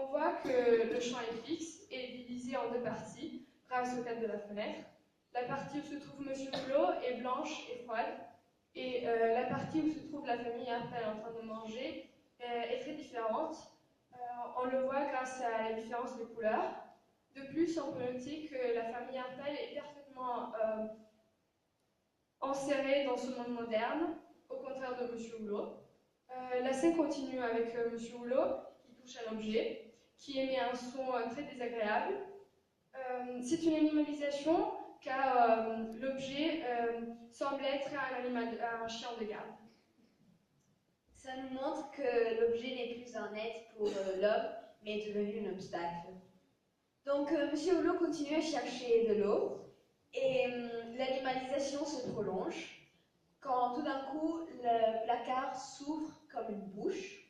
On voit que le champ est fixe et divisé en deux parties grâce au cadre de la fenêtre. La partie où se trouve Monsieur Hulot est blanche et froide, et la partie où se trouve la famille Harpel en train de manger est très différente. On le voit grâce à la différence de couleurs. De plus, on peut noter que la famille Harpel est parfaitement enserrée dans ce monde moderne, au contraire de Monsieur Hulot. La scène continue avec Monsieur Hulot qui touche à l'objet, qui émet un son très désagréable. C'est une animalisation car l'objet semble être un chien de garde. Ça nous montre que l'objet n'est plus un être pour l'homme, mais est devenu un obstacle. Donc, Monsieur Hulot continue à chercher de l'eau, et l'animalisation se prolonge, quand tout d'un coup, le placard s'ouvre comme une bouche,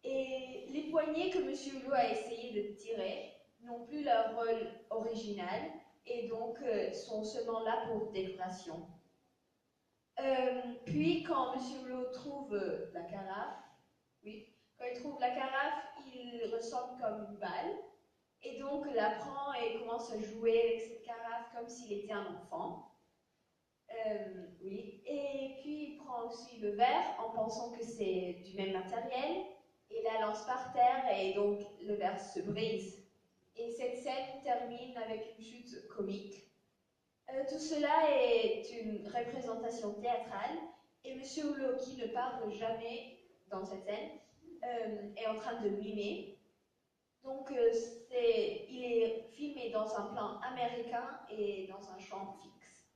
et les poignées que Monsieur Hulot a essayé de tirer n'ont plus leur rôle original, et donc sont seulement là pour décoration. Puis, quand Monsieur Hulot trouve la carafe, quand il trouve la carafe, il ressemble comme une balle, et donc la prend et commence à jouer avec cette carafe comme s'il était un enfant. Et puis il prend aussi le verre en pensant que c'est du même matériel, et la lance par terre, et donc le verre se brise. Et cette scène termine avec une chute comique. Tout cela est une représentation théâtrale, et Monsieur Hulot, qui ne parle jamais dans cette scène, est en train de mimer. Donc il est filmé dans un plan américain et dans un champ fixe.